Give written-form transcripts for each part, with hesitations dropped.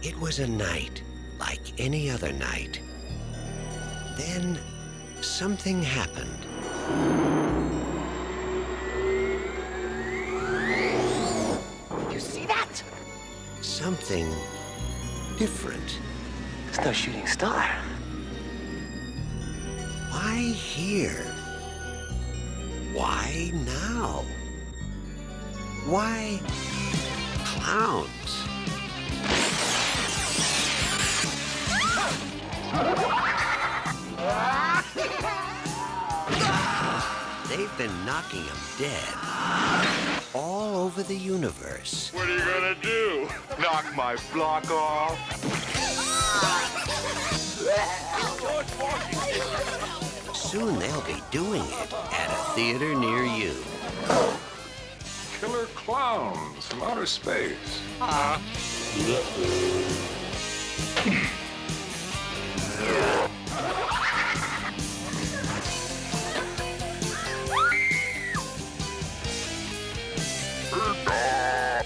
It was a night like any other night. Then something happened. You see that? Something different. It's no shooting star. Why here? Why now? Why clowns? They've been knocking them dead all over the universe. What are you gonna do? Knock my block off? Soon they'll be doing it at a theater near you. Killer Klowns from outer space.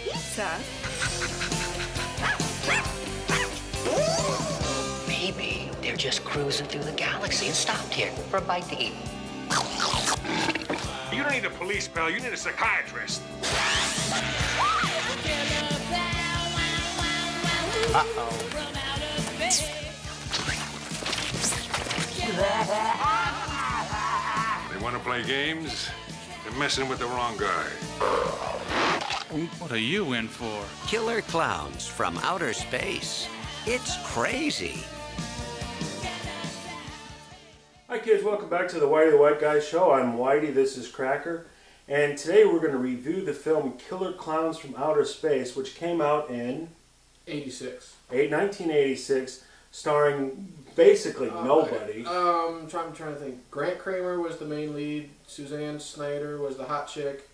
Pizza? Maybe they're just cruising through the galaxy and stopped here for a bite to eat. You don't need a police pal, you need a psychiatrist. They want to play games? They're messing with the wrong guy. What are you in for? Killer Klowns from outer space. It's crazy. Hi kids, welcome back to the Whitey the White Guy Show. I'm Whitey, this is Cracker. And today we're going to review the film Killer Klowns from Outer Space, which came out in 1986, starring basically nobody. I'm trying to think. Grant Cramer was the main lead. Suzanne Snyder was the hot chick.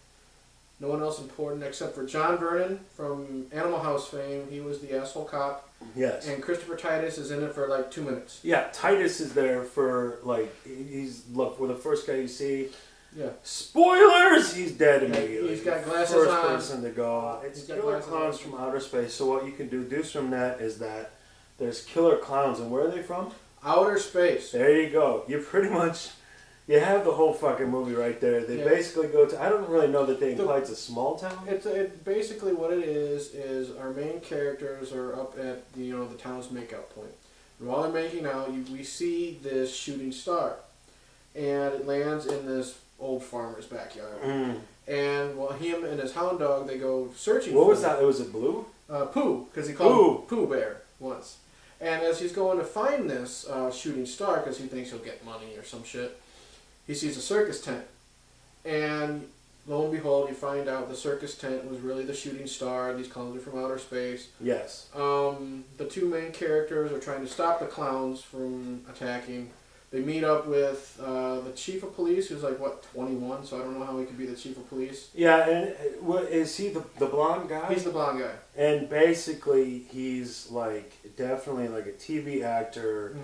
No one else important except for John Vernon from Animal House fame. He was the asshole cop. Yes. And Christopher Titus is in it for like 2 minutes. Yeah, Titus is there for for the first guy you see. Yeah. Spoilers! He's dead immediately. He's got glasses First on. person to go. It's Killer Klowns from Outer Space. So what you can deduce from that is that there's Killer Klowns, and where are they from? Outer space. There you go. You pretty much, you have the whole fucking movie right there. They basically go to, I don't really know that they imply it's a small town. It's basically what it is our main characters are up at the town's makeout point. And while they're making out, we see this shooting star. And it lands in this old farmer's backyard. And while him and his hound dog, they go searching for it. What was that? Was it Blue? Pooh, because he called him Pooh Bear once. And as he's going to find this shooting star, because he thinks he'll get money or some shit, he sees a circus tent. And lo and behold, you find out the circus tent was really the shooting star. These clowns are from outer space. Yes. The two main characters are trying to stop the clowns from attacking. They meet up with the chief of police, who's like, 21, so I don't know how he could be the chief of police. Yeah, and is he the blonde guy? He's the blonde guy. And basically, he's definitely like a TV actor,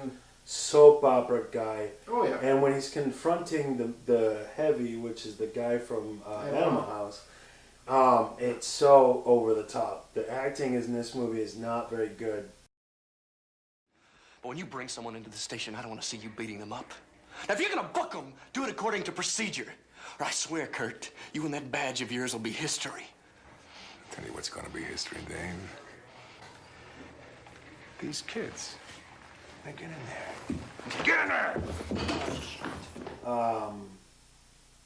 soap opera guy. Oh, yeah. And when he's confronting the heavy, which is the guy from Animal House, it's so over the top. The acting in this movie is not very good. But when you bring someone into the station, I don't want to see you beating them up. Now, if you're going to book them, do it according to procedure. Or I swear, Kurt, you and that badge of yours will be history. I'll tell you what's gonna be history, Dave. These kids. Now get in there. Get in there!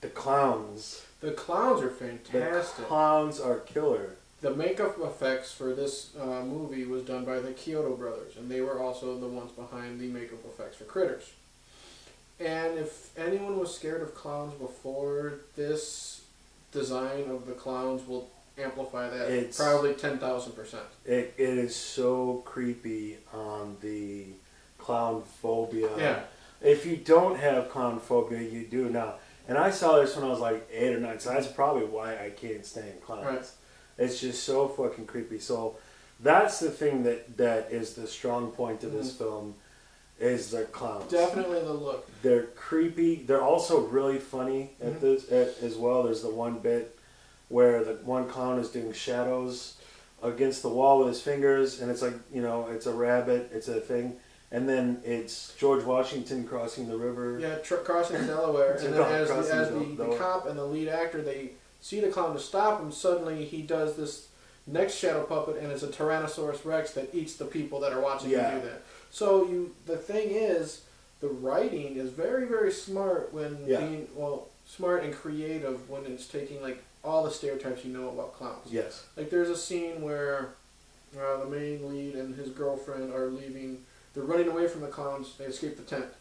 The clowns. The clowns are fantastic. The clowns are killer. The makeup effects for this movie was done by the Kyoto brothers, and they were also the ones behind the makeup effects for Critters. And if anyone was scared of clowns before, this design of the clowns will amplify that. It's probably 10,000%. It is so creepy on the clown phobia. Yeah. If you don't have clown phobia, you do now. And I saw this when I was like 8 or 9, so that's probably why I can't stand clowns. Right. It's just so fucking creepy. So that's the thing that is the strong point of this film, is the clowns. Definitely the look. They're creepy. They're also really funny as well. There's the one bit where the one clown is doing shadows against the wall with his fingers, and it's like, you know, it's a rabbit, it's a thing, and then it's George Washington crossing the river. Yeah, crossing the Delaware, and then as the cop and the lead actor, they see the clown to stop him. Suddenly, he does this next shadow puppet, and it's a Tyrannosaurus Rex that eats the people that are watching him do that. So the thing is, the writing is very, very smart when being smart and creative when it's taking like all the stereotypes you know about clowns. Yes. Like there's a scene where the main lead and his girlfriend are leaving. They're running away from the clowns. They escape the tent,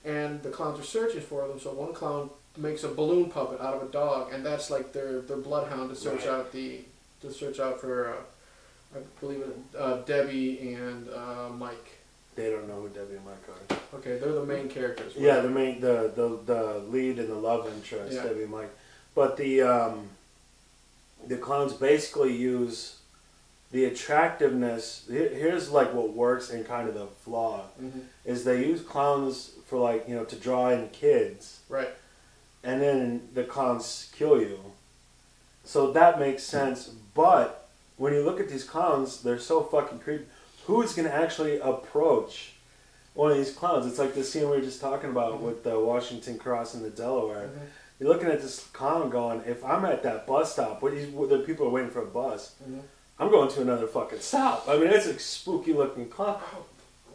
and the clowns are searching for them. So one clown makes a balloon puppet out of a dog, and that's like their bloodhound to search out for I believe it Debbie and Mike. They don't know who Debbie and Mike are. Okay, they're the main characters. Right? Yeah, the lead and the love interest, Debbie and Mike. But the clowns basically use the attractiveness. Here's like what works and kind of the flaw is they use clowns for like, you know, to draw in kids. Right. And then the clowns kill you. So that makes sense. But when you look at these clowns, they're so fucking creepy. Who's going to actually approach one of these clowns? It's like the scene we were just talking about with the Washington Cross and the Delaware. You're looking at this clown going, if I'm at that bus stop, where the people are waiting for a bus, I'm going to another fucking stop. I mean, it's a spooky looking clown.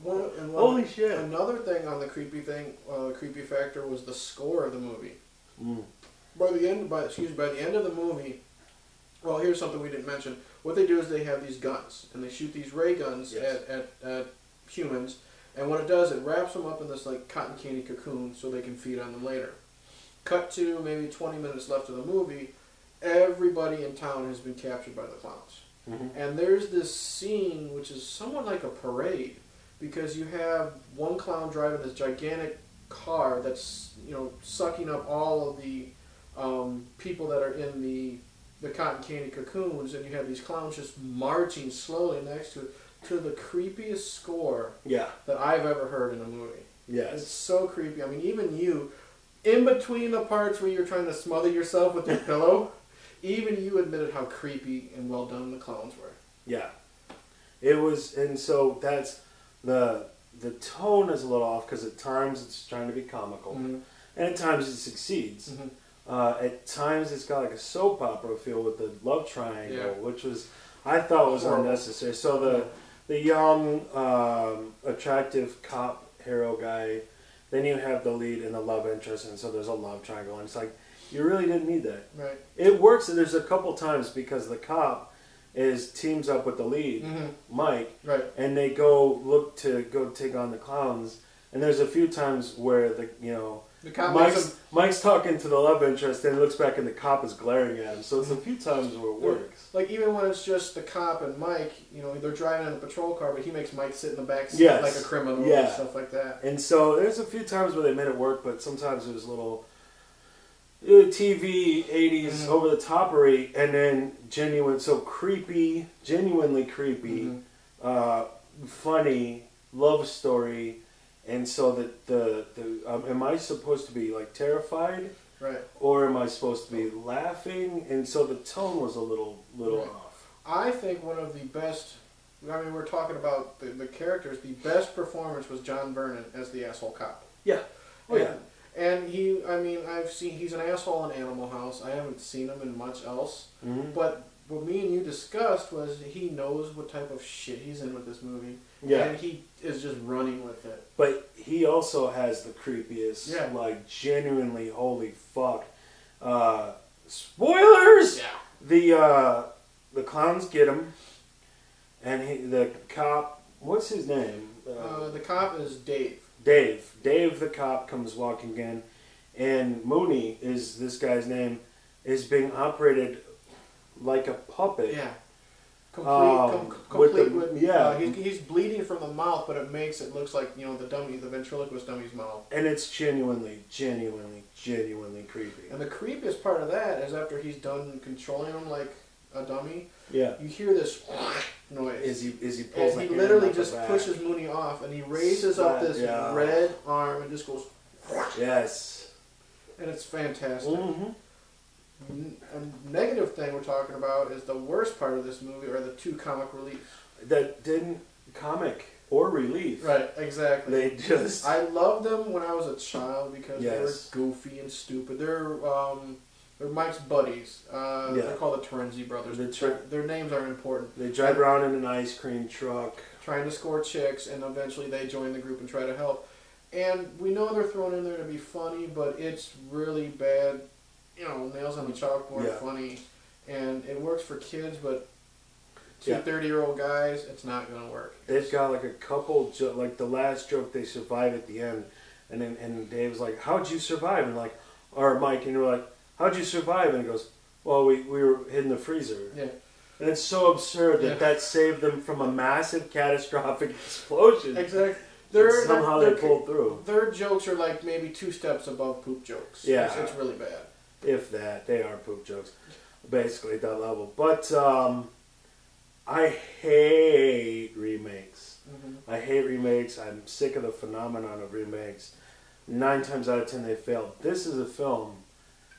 Holy shit. Another thing on the creepy factor was the score of the movie. By the end of the movie, well, here's something we didn't mention. What they do is they have these guns, and they shoot these ray guns at humans, and what it does, it wraps them up in this like cotton candy cocoon so they can feed on them later. Cut to maybe 20 minutes left of the movie, everybody in town has been captured by the clowns. And there's this scene which is somewhat like a parade, because you have one clown driving this gigantic car that's, you know, sucking up all of the people that are in the cotton candy cocoons, and you have these clowns just marching slowly next to it, to the creepiest score that I've ever heard in a movie. Yes. It's so creepy. I mean, even you, in between the parts where you're trying to smother yourself with your pillow, even you admitted how creepy and well done the clowns were. Yeah. It was, and so that's, the tone is a little off, because at times it's trying to be comical, and at times it succeeds. At times it's got like a soap opera feel with the love triangle, which was, I thought was unnecessary. So the young, attractive cop hero guy, then you have the lead and the love interest, and so there's a love triangle, and it's like, you really didn't need that. Right. It works, and there's a couple times because the cop teams up with the lead, Mike, and they go take on the clowns, and there's a few times where the cop Mike's talking to the love interest, and he looks back and the cop is glaring at him. So it's a few times where it works. Like even when it's just the cop and Mike, you know, they're driving in the patrol car, but he makes Mike sit in the back seat like a criminal and stuff like that. And so there's a few times where they made it work, but sometimes it was a little TV 80s over the topery, and then genuinely creepy, funny love story. And so that am I supposed to be like terrified, or am I supposed to be laughing? And so the tone was a little off. I think one of the best. I mean, we're talking about the characters. The best performance was John Vernon as the asshole cop. Yeah. Oh yeah. And he's an asshole in Animal House. I haven't seen him in much else. But what me and you discussed was he knows what type of shit he's in with this movie. Yeah. And he is just running with it. But he also has the creepiest, like genuinely, holy fuck. Spoilers! Yeah. The clowns get him, and the cop, what's his name? The cop is Dave. Dave the cop comes walking in, and Mooney is this guy's name, is being operated like a puppet. Yeah. Complete with he's bleeding from the mouth, but it makes it looks like, you know, the ventriloquist dummy's mouth. And it's genuinely creepy. And the creepiest part of that is after he's done controlling him like a dummy. Yeah. You hear this noise. As he pulls. And he literally just pushes Mooney off, and he raises up this red arm and just goes. Yes. And it's fantastic. A negative thing we're talking about is the worst part of this movie are the 2 comic reliefs. That didn't comic or relief. Right, exactly. They just... I loved them when I was a child because Yes. they're goofy and stupid. They're Mike's buddies. They're called the Terenzi brothers. Their names aren't important. They drive around in an ice cream truck. Trying to score chicks, and eventually they join the group and try to help. And we know they're thrown in there to be funny, but it's really bad. You know, nails on the chalkboard funny. And it works for kids, but two 30-year-old guys, it's not going to work. They've got like a couple, like the last joke, they survive at the end. And Dave's like, how'd you survive? And like, or Mike, and you're like, how'd you survive? And he goes, well, we were hid in the freezer. Yeah. And it's so absurd that saved them from a massive catastrophic explosion. Exactly. Somehow they pulled through. Their jokes are like maybe 2 steps above poop jokes. Yeah. It's really bad. If that. They are poop jokes. Basically at that level. But I hate remakes. I hate remakes. I'm sick of the phenomenon of remakes. 9 times out of 10 they fail. This is a film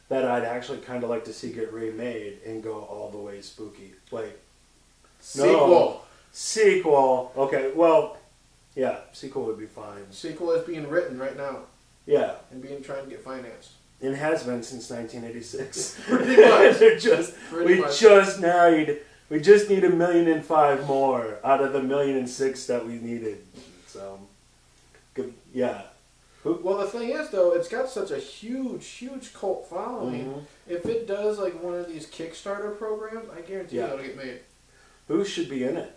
that I'd actually kind of like to see get remade and go all the way spooky. Wait. Sequel. No. Sequel. Okay, well, yeah, sequel would be fine. Sequel is being written right now. Yeah. And being trying to get financed. It has been since 1986. Pretty much. We just need 1.5 million more out of the 1.6 million that we needed. So, good, yeah. Well, the thing is, though, it's got such a huge cult following. If it does like one of these Kickstarter programs, I guarantee it'll get made. Who should be in it?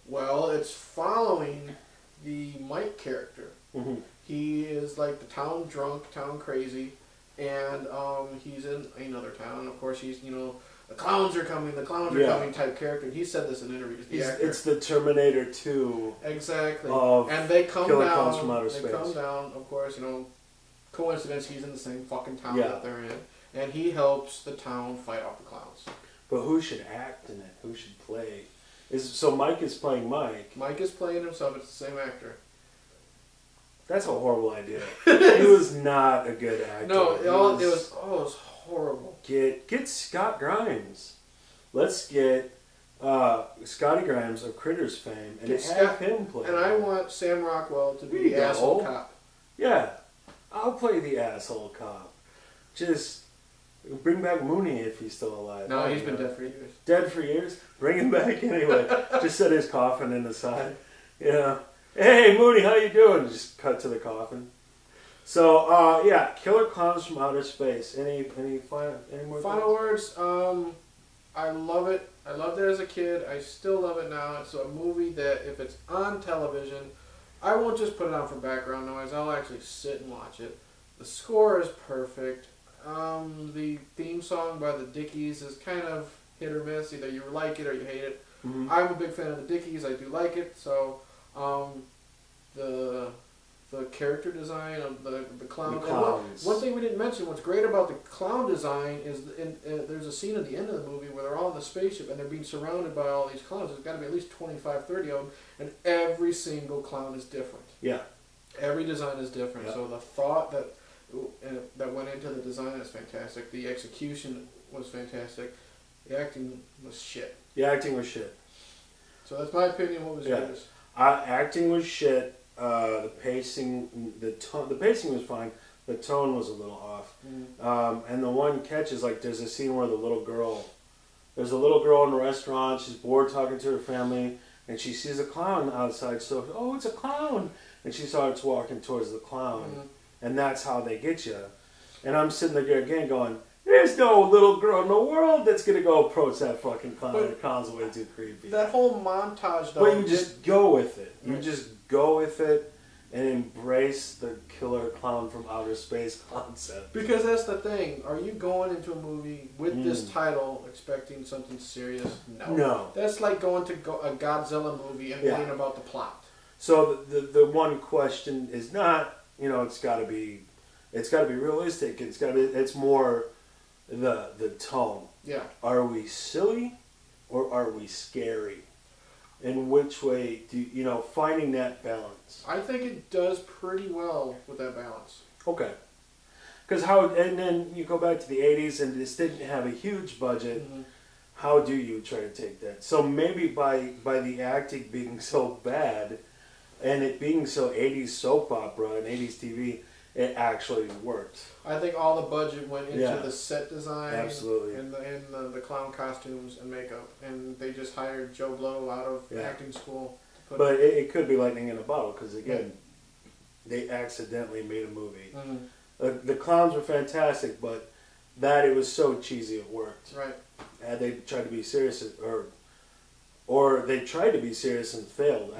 Well, it's following the Mike character. He is like the town drunk, town crazy, and he's in another town. Of course, he's, the clowns are coming type character. And he said this in interviews. It's the Terminator 2. Exactly. And they come Killer down. Klowns from outer space. They come down. Of course, coincidence. He's in the same fucking town that they're in, and he helps the town fight off the clowns. But who should act in it? Who should play? So Mike is playing Mike. Mike is playing himself. It's the same actor. That's a horrible idea. He was not a good actor. No, it was horrible. Get Scott Grimes. Let's get Scotty Grimes of Critters fame and have him play. And I want Sam Rockwell to be the asshole cop. Yeah, I'll play the asshole cop. Just bring back Mooney if he's still alive. No, he's been dead for years. Dead for years? Bring him back anyway. Just set his coffin in the side. Yeah. Hey, Mooney, how you doing? Just cut to the coffin. So, Killer Klowns from Outer Space. Any more final words? I love it. I loved it as a kid. I still love it now. It's a movie that if it's on television, I won't just put it on for background noise. I'll actually sit and watch it. The score is perfect. The theme song by the Dickies is kind of hit or miss. Either you like it or you hate it. I'm a big fan of the Dickies. I do like it. So, the character design of the clown. The clowns. One thing we didn't mention, what's great about the clown design is there's a scene at the end of the movie where they're all in the spaceship and they're being surrounded by all these clowns. There's got to be at least 25, 30 of them, and every single clown is different. Yeah. Every design is different. Yep. So the thought that went into the design is fantastic. The execution was fantastic. The acting was shit. The acting was shit. So that's my opinion. What was yours? Acting was shit. The pacing, the pacing was fine. The tone was a little off. And the one catch is like there's a scene where there's a little girl in a restaurant. She's bored talking to her family, and she sees a clown outside. So, oh, it's a clown, and she starts walking towards the clown, and that's how they get you. And I'm sitting there again going, there's no little girl in the world that's going to go approach that fucking clown. The clown's way too creepy. That whole montage, though. But you just go with it. You just go with it and embrace the Killer Clown from Outer Space concept. Because that's the thing. Are you going into a movie with this title expecting something serious? No. That's like going to a Godzilla movie and worrying about the plot. So the one question is not, it's got to be realistic. It's more the tone. Yeah. Are we silly or are we scary? In which way do finding that balance? I think it does pretty well with that balance. Okay. Because how, and then you go back to the 80s and this didn't have a huge budget. How do you try to take that? So maybe by the acting being so bad and it being so 80s soap opera and 80s TV, it actually worked. I think all the budget went into Yeah. the set design, Absolutely. and the clown costumes and makeup, and they just hired Joe Blow out of Yeah. acting school. To put But it could be lightning in a bottle because, again, they accidentally made a movie. The clowns were fantastic, but that it was so cheesy it worked. Right. And they tried to be serious, or they tried to be serious and failed.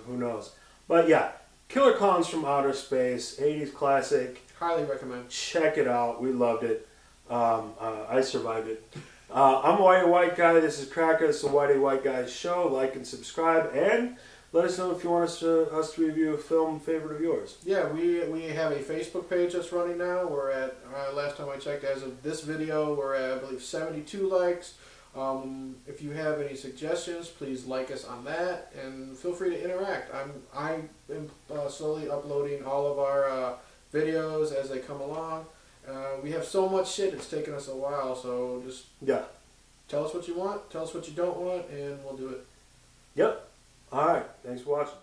Who knows? But yeah, Killer Klowns from Outer Space, 80s classic. Highly recommend. Check it out. We loved it. I survived it. I'm a Whitey White Guy. This is Cracker. This is the Whitey White Guys show. Like and subscribe, and let us know if you want us to review a film favorite of yours. Yeah, we have a Facebook page that's running now. We're at, last time I checked, as of this video, we're at, I believe, 72 likes. If you have any suggestions, please like us on that, and feel free to interact. I am slowly uploading all of our videos as they come along. We have so much shit, it's taken us a while, so just tell us what you want, tell us what you don't want, and we'll do it. Yep. All right. Thanks for watching.